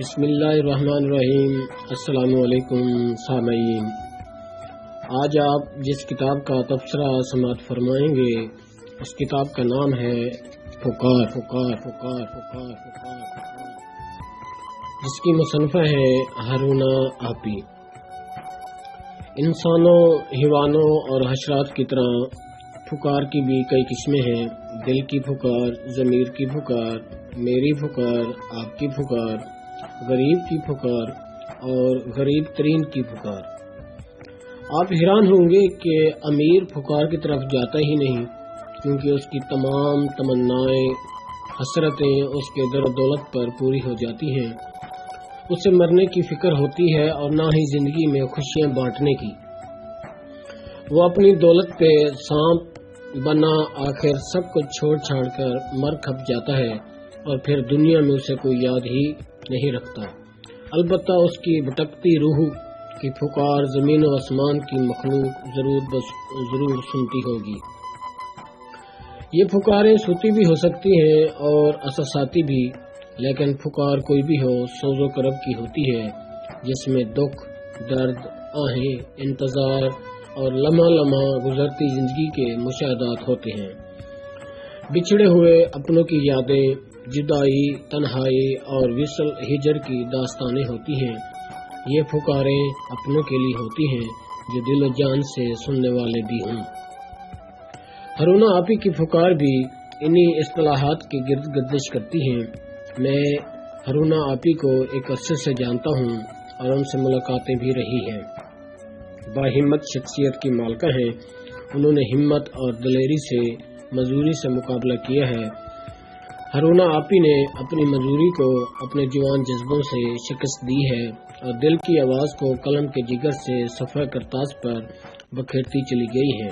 بسم اللہ الرحمن الرحیم۔ السلام علیکم سامعین، آج آپ جس کتاب کا تبصرہ سماعت فرمائیں گے اس کتاب کا نام ہے پکار پکار پکار پکار پکار، جس کی مصنفہ ہے ہرونہ آپی۔ انسانوں، حیوانوں اور حشرات کی طرح پکار کی بھی کئی قسمیں ہیں۔ دل کی پکار، ضمیر کی پکار، میری پکار، آپ کی پکار، غریب کی پکار اور غریب ترین کی پکار۔ آپ حیران ہوں گے کہ امیر پکار کی طرف جاتا ہی نہیں، کیونکہ اس کی تمام تمنائیں، حسرتیں اس کے در و دولت پر پوری ہو جاتی ہیں۔ اسے مرنے کی فکر ہوتی ہے اور نہ ہی زندگی میں خوشیاں بانٹنے کی۔ وہ اپنی دولت پہ سانپ بنا آخر سب کچھ چھوڑ چھاڑ کر مر کھپ جاتا ہے، اور پھر دنیا میں اسے کوئی یاد ہی نہیں رکھتا۔ البتہ اس کی بھٹکتی روح کی پکار زمین و آسمان کی مخلوق ضرور سنتی ہوگی۔ یہ پکاریں سوتی بھی ہو سکتی ہیں اور اساساتی بھی، لیکن پکار کوئی بھی ہو، سوز و کرب کی ہوتی ہے، جس میں دکھ، درد، آہیں، انتظار اور لمحہ لمحہ گزرتی زندگی کے مشاہدات ہوتے ہیں۔ بچھڑے ہوئے اپنوں کی یادیں، جدائی، تنہائی اور وصل ہجر کی داستانیں ہوتی ہیں۔ یہ پکاریں اپنوں کے لیے ہوتی ہیں جو دل و جان سے سننے والے بھی ہوں۔ ہرونہ آپی کی پکار بھی انہی اصطلاحات کے گرد گردش کرتی ہیں۔ میں ہرونہ آپی کو ایک عرصے سے جانتا ہوں اور ان سے ملاقاتیں بھی رہی ہیں۔ باہمت شخصیت کی مالکہ ہیں۔ انہوں نے ہمت اور دلیری سے مزدوری سے مقابلہ کیا ہے۔ ہرونہ آپی نے اپنی مزدوری کو اپنے جوان جذبوں سے شکست دی ہے اور دل کی آواز کو قلم کے جگر سے صفحہ کرتاس پر بکھیرتی چلی گئی ہے۔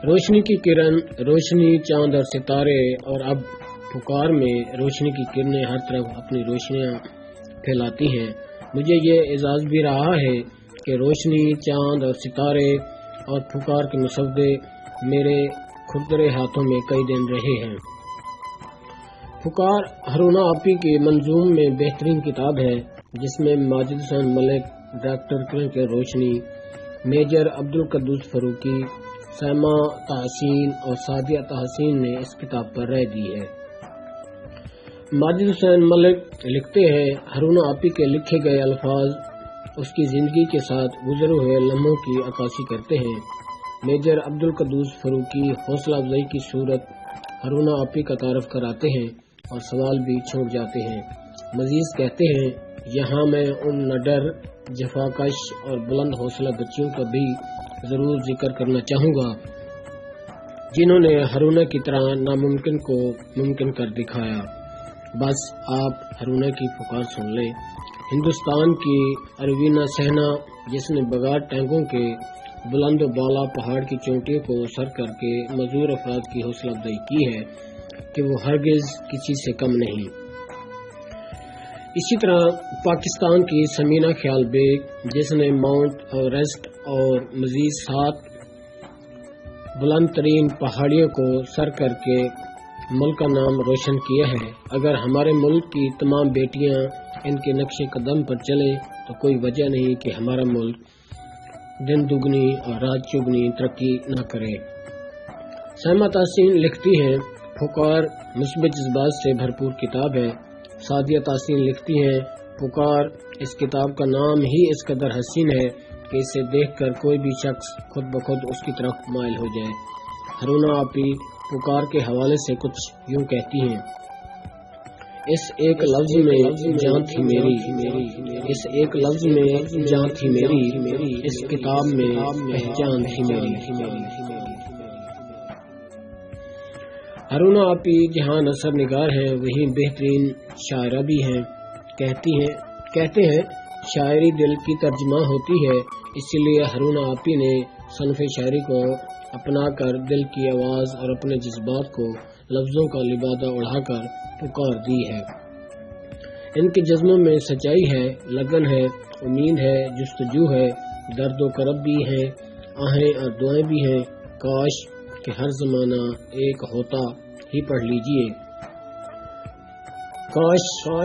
روشنی کی کرن، روشنی، چاند اور ستارے، اور اب پکار میں روشنی کی کرنیں ہر طرف اپنی روشنیاں پھیلاتی ہیں۔ مجھے یہ اعزاز بھی رہا ہے کہ روشنی، چاند اور ستارے اور پکار کے مسودے میرے کھردرے ہاتھوں میں کئی دن رہے ہیں۔ پکار ہرونہ آپی کی منظوم میں بہترین کتاب ہے، جس میں ماجد حسین ملک، ڈاکٹر کرن روشنی، میجر عبدالقدوس فاروقی، سیما تحسین اور سعدیہ تحسین نے اس کتاب پر رائے دی ہے۔ ماجد حسین ملک لکھتے ہیں، ہرونہ آپی کے لکھے گئے الفاظ اس کی زندگی کے ساتھ گزرے ہوئے لمحوں کی عکاسی کرتے ہیں۔ میجر عبدالقدوس فاروقی حوصلہ افزائی کی صورت ہرونہ آپی کا تعارف کراتے ہیں اور سوال بھی چھوڑ جاتے ہیں۔ مزید کہتے ہیں، یہاں میں ان نڈر، جفاکش اور بلند حوصلہ بچیوں کا بھی ضرور ذکر کرنا چاہوں گا، جنہوں نے ہرونہ کی طرح ناممکن کو ممکن کر دکھایا۔ بس آپ ہرونہ کی پکار سن لیں۔ ہندوستان کی اروینا سہنا، جس نے بغیر ٹینکوں کے بلند و بالا پہاڑ کی چوٹیوں کو سر کر کے مزدور افراد کی حوصلہ افزائی کی ہے کہ وہ ہرگز کسی سے کم نہیں۔ اسی طرح پاکستان کی سمینہ خیال بیگ، جس نے ماؤنٹ ایوریسٹ اور مزید 7 بلند ترین پہاڑیوں کو سر کر کے ملک کا نام روشن کیا ہے۔ اگر ہمارے ملک کی تمام بیٹیاں ان کے نقش قدم پر چلیں تو کوئی وجہ نہیں کہ ہمارا ملک دن دگنی اور رات چگنی ترقی نہ کرے۔ سیما تحسین لکھتی ہیں، پکار مثبت جذبات سے بھرپور کتاب ہے۔ سعدیہ تحسین لکھتی ہیں، پکار اس کتاب کا نام ہی اس قدر حسین ہے کہ اسے دیکھ کر کوئی بھی شخص خود بخود اس کی طرف مائل ہو جائے۔ ہرونہ آپی پکار کے حوالے سے کچھ یوں کہتی ہیں، اس ایک لفظ میں جان تھی میری، اس ایک لفظ میں جان تھی میری، اس کتاب میں پہچان تھی میری۔ ہرونہ آپی جہاں نثر نگار ہیں وہیں بہترین شاعرہ بھی ہیں۔ کہتے ہیں شاعری دل کی ترجمہ ہوتی ہے، اسی لیے ہرونہ آپی نے صنف شاعری کو اپنا کر دل کی آواز اور اپنے جذبات کو لفظوں کا لبادہ اڑا کر پکار دی ہے۔ ان کے جذبوں میں سچائی ہے، لگن ہے، امید ہے، جستجو ہے، درد و کرب بھی ہے، آہیں اور دعائیں بھی ہیں۔ کاش کہ ہر زمانہ ایک ہوتا ہی پڑھ لیجئے۔ کاش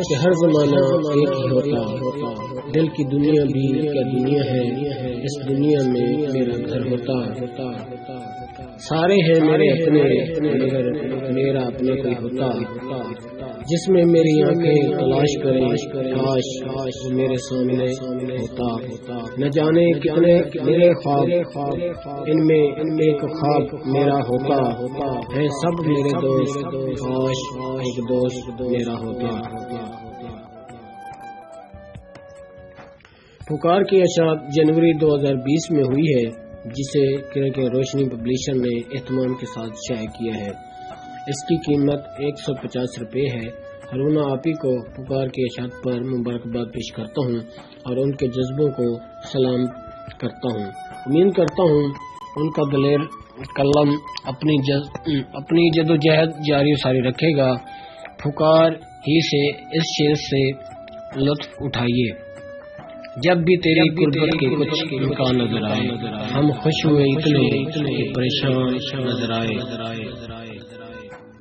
کہ ہر زمانہ ایک ہی ہوتا، دل کی دنیا بھی کیا دنیا ہے، اس دنیا میں میرا گھر ہوتا، سارے ہیں میرے اپنے مگر میرا اپنا کوئی ہوتا، جس میں میری آنکھیں تلاش کریں، کاش وہ میرے سامنے ہوتا، نہ جانے کتنے میرے خواب، ان میں ایک خواب میرا ہوتا، ہے سب میرے دوست، کاش ایک دوست میرا ہوتا۔ پکار کی اشاعت جنوری 2020 میں ہوئی ہے، جسے کرن روشنی پبلیشر نے اہتمام کے ساتھ شائع کیا ہے۔ اس کی قیمت 150 روپے ہے۔ ہرونہ آپی کو پکار کی اشاعت پر مبارکباد پیش کرتا ہوں اور ان کے جذبوں کو سلام کرتا ہوں۔ امید کرتا ہوں ان کا دلیر قلم اپنی جدوجہد جاری و ساری رکھے گا۔ پکار ہی سے اس شعر سے لطف اٹھائیے۔ جب بھی تیری قربت کے کچھ امکان نظر آئے، ہم خوش ہوئے اتنے کہ پریشان نظر آئے۔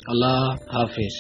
اللہ حافظ۔